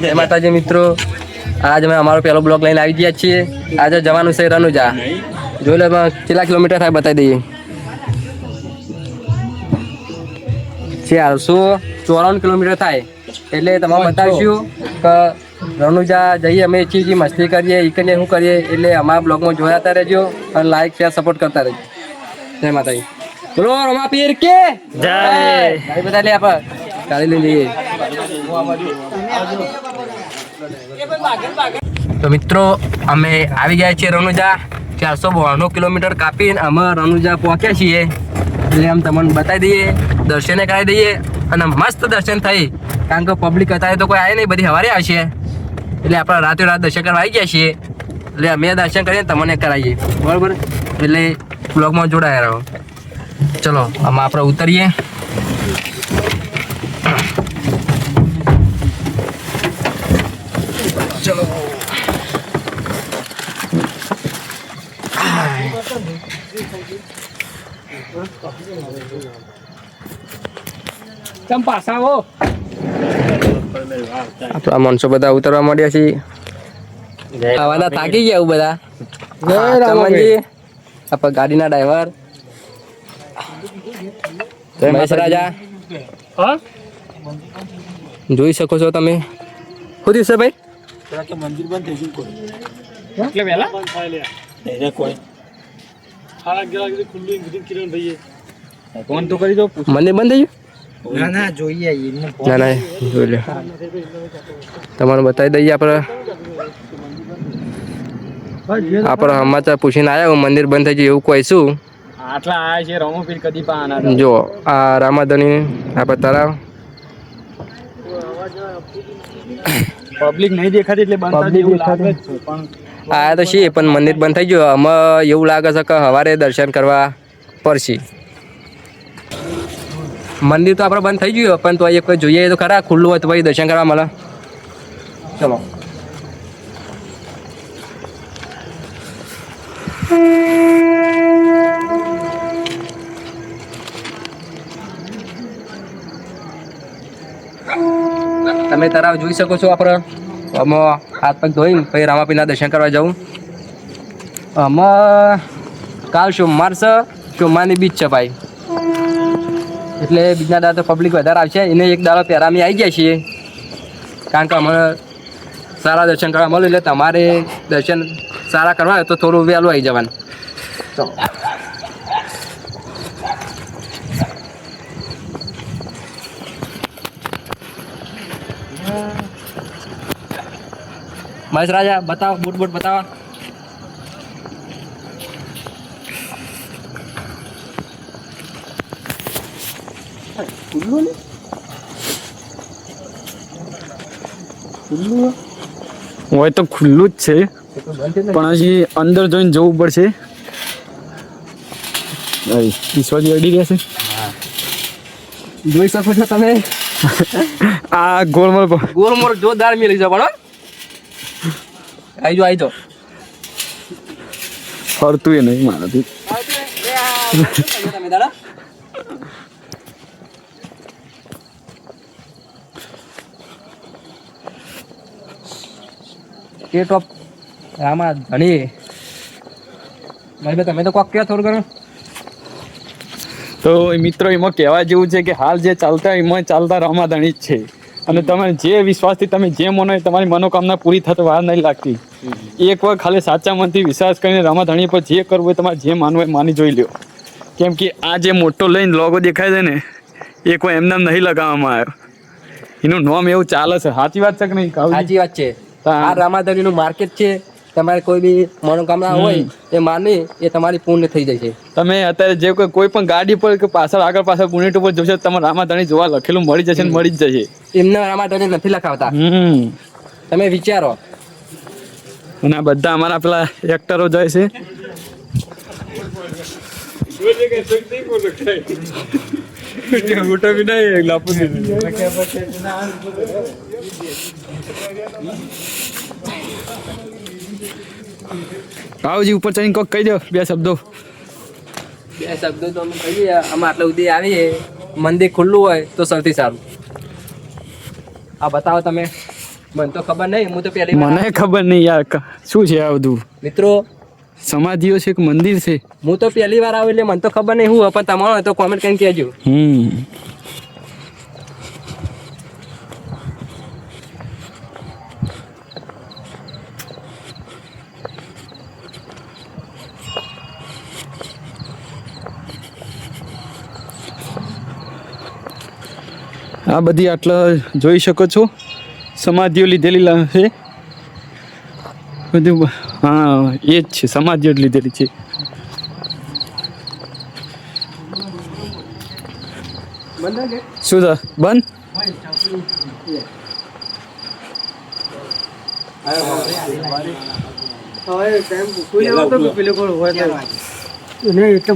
જય માતાજી મિત્રો, આજ અમે અમારો પહેલો બ્લોગ લઈને આવી ગયા છીએ. આજે જવાનું છે રનુજા. જોઈ લો કેટલા કિલોમીટર થાય બતાવી દઈએ. 454 કિલોમીટર થાય. એટલે તમે બતાવીશું કે રનુજા જઈએ અમે ચીજી મસ્તી કરીએ ઈકને શું કરીએ. એટલે અમારા બ્લોગમાં જોડાતા રહેજો અને લાઈક શેર સપોર્ટ કરતા રહેજો. જય માતાજી. બોલો રમા પીર કે જય. બધા લે આપણે ગાડી લઈને જઈએ. તો મિત્રો અમે આવી ગયા છીએ રનુજા. 492 કિલોમીટર કાપીને અમે રનુજા પહોંચ્યા છીએ. એટલે આમ તમને બતાવી દઈએ, દર્શને કરાવી દઈએ અને મસ્ત દર્શન થઈ. કારણ કે પબ્લિક અત્યારે તો કોઈ આવે નહીં, બધી સવારે આવશે. એટલે આપણે રાતે રાત દર્શન કરવા આવી ગયા છીએ. એટલે અમે દર્શન કરીએ તમને કરાવીએ, બરાબર. એટલે બ્લોગમાં જોડાયા રહો. ચલો આમાં આપણે ઉતરીએ. ચલો આપણા માણસો બધા ઉતરવા માંડ્યા છીએ. આવાના થાકી ગયા બધા. આપણા ગાડીના ડ્રાઈવર મહેશ રાજા જોઈ શકો છો તમે. શું દિવસે ભાઈ મંદિર બંધ થઈ ગયું. એટલે વેલા બંધ થાય લે કોઈ ફોન તો કરી દો. મંદિર બંધ થઈ ગયું? ના જોઈએ ના જોઈ લે. તમારે બતાવી દઈએ. આપણે સમાચાર પૂછીને આવ્યા મંદિર બંધ થઈ ગયું એવું કહીશું. આટલા આયા છે રમોપીર કદી પાના. જો આ રામાધણી આપણે તળાવ પબ્લિક નહીં દેખાતી એટલે બંધ થઈ એવું લાગે છે. પણ આ તો છે પણ મંદિર બંધ થઈ ગયું. અમે એવું લાગે છે કે સવારે દર્શન કરવા પડશે. મંદિર તો આપણે બંધ થઈ ગયું પણ તો એક જોઈએ તો ખરા ખુલ્લું હોય તો પછી દર્શન કરવા મળે. ચલો તમે તળાવ જોઈ શકો છો. આપણે આમાં હાથ પગ ધોઈને પછી રામાપીરના દર્શન કરવા જવું. આમાં કાલ સોમવાર છે, સોમવારની બીચ છે ભાઈ. એટલે બીજના દાડા તો પબ્લિક વધારે આવશે. એને એક દાડો પહેલા અમે આવી ગયા છીએ. કારણ કે અમે સારા દર્શન કરવા મળ્યું. એટલે તમારે દર્શન સારા કરવા હોય તો થોડું વહેલું આવી જવાનું. તો મહેશ રાજા બતાવો, બૂટ બતાવો. હોય તો ખુલ્લું જ છે પણ હજી અંદર જોઈને જવું પડશે. ઈશ્વરજી અડી રહ્યા છે. જોઈ શકો છો તમે. આ ગોળમોળ જોરદાર મિલી જાવ. પણ આવી જાઓ ફરતું એ નહીં મારાથી. એ ટોપ આમાં ધણી તમે તો કોક કે થોડું ઘણું. તો મિત્રો એમાં કહેવા જેવું છે કે હાલ જે ચાલતા એમાં ચાલતા રામાધણી જ છે. અને તમે જે વિશ્વાસથી તમે જે માનો એ તમારી મનોકામના પૂરી થતા વાર નહીં લાગતી. એક વાર ખાલી સાચા મનથી વિશ્વાસ કરીને રામાધણી પર જે કરવું હોય તમારે જે માનવું હોય માની જોઈ લ્યો. કેમ કે આ જે મોટો લઈને લોગો દેખાય છે ને એ કોઈ એમને નહીં લગાવવામાં આવ્યો. એનું નામ એવું ચાલે છે. સાચી વાત છે કે નહીં? સાચી વાત છે. આ રામાધણીનું માર્કેટ છે. તમારે કોઈ બી મનોકામના હોય એ માની એ તમારી પૂર્ણ થઈ જાય છે. તમે અત્યારે જે કોઈ પણ ગાડી પર કે પાછળ આગળ પાછળ પુનેટ ઉપર જોશો તમારે રામાધણી જોવા લખેલું મળી જશે ને મળી જ જશે. એમને રામાધણી નથી લખાવતા. તમે વિચારો. અને આ બધા અમારા પેલા એક્ટરો જાય છે. આવજી ઉપર ચડીને કોક કહી દો બે શબ્દો. તો અમે કહીએ અમે આટલા સુધી આવીએ મંદિર ખુલ્લું હોય તો સૌથી સારું. આ બતાવો તમે. મને તો ખબર નહીં, હું તો પહેલી વાર મને ખબર નહીં યાર શું છે આ બધું. મિત્રો સમાધિઓ છે કે મંદિર છે? હું તો પહેલી વાર આવ્યો એટલે મને તો ખબર નહીં હું, પણ તમારો હોય તો કોમેન્ટ કરીને કહેજો. આ બધી આટલા જોઈ શકો છો સમાધિઓ લીધેલી છે બધું. હા એ જ છે, સમાધિઓ જ લીધેલી છે. શું છે બંધ?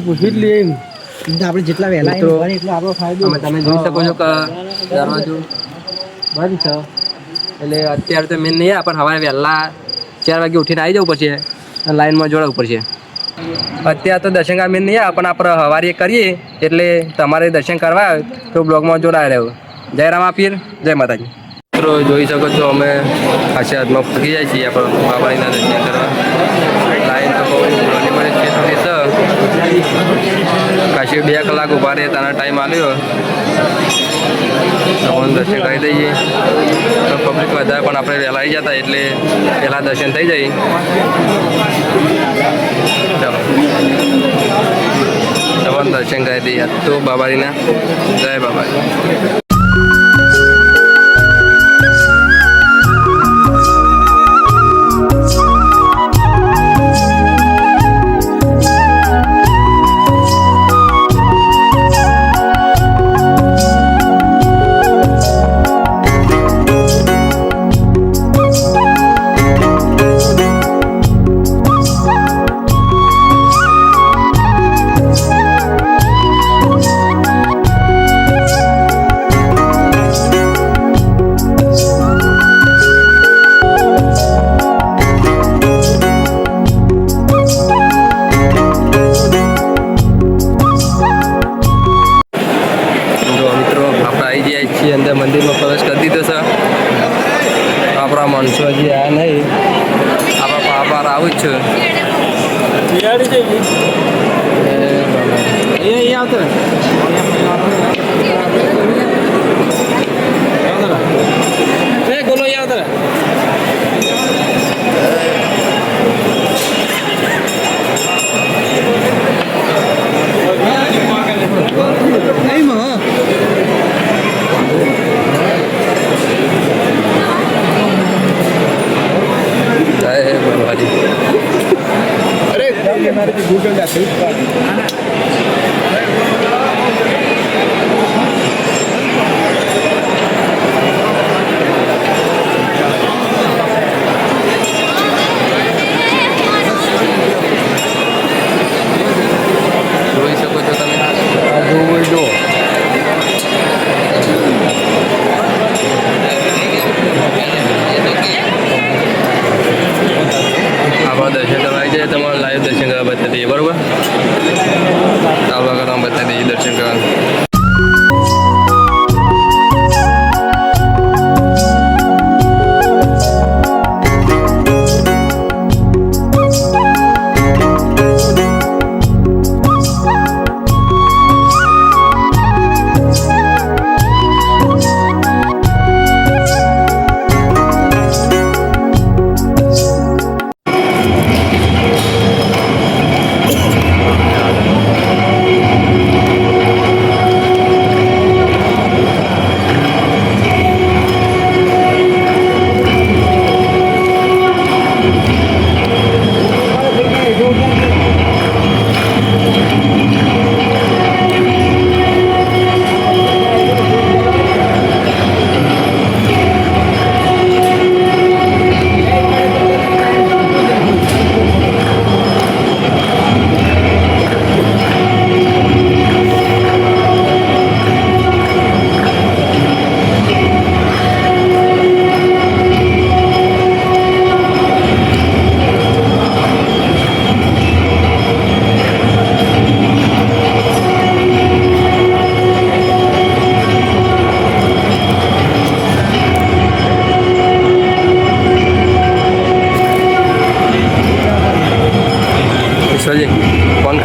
પૂછી જ લઈએ એમ. આપણે જેટલા વહેલા મિત્રો, આવીએ એટલો આપણો ફાયદો. તમે જોઈ શકો છો કે દરવાજો બંધ છે. એટલે અત્યારે તો મેન નહીં આવે, પણ સવારે વહેલા 4 વાગે ઉઠીને આવી જવું પડશે અને લાઈનમાં જોડાવવું પડશે. અત્યારે તો દર્શન કરવા મેન નહીં આવે, પણ આપણે સવારે કરીએ એટલે તમારે દર્શન કરવા આવે તો બ્લોગમાં જોડાઈ રહ્યો. જય રામાપીર, જય માતાજી. મિત્રો જોઈ શકો છો અમે આશીર્વાદમાં પહોંચી જાય છીએ આપણે બાબાજીના દર્શન કરવા. લાઈન તો બહુ ઘણી બધી છે સુધી છે, કાશી 2 કલાક ઊભા રહે તારા ટાઈમ આવ્યો તમને દર્શન કરી દઈએ. તો પબ્લિક વધારે પણ આપણે વહેલા આવી જતા એટલે પહેલાં દર્શન થઈ જાય. ચાલો તમને દર્શન કરી દઈએ તો બાબાજીના. જય બાબાજી. અંદર મંદિરમાં પ્રવેશ કરી દીધો છે. આપણા માણસો હજી આ નહીં, આપણા પાપાર આવું જ છે. ગૂગલ જોઈ શકો છો તમે. જો આપણા દર્શન કરવા આવી જાય તમારે લાઈવ દર્શન કરવા બતાવી દઈએ બરોબર.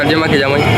જય માં ખીજામાં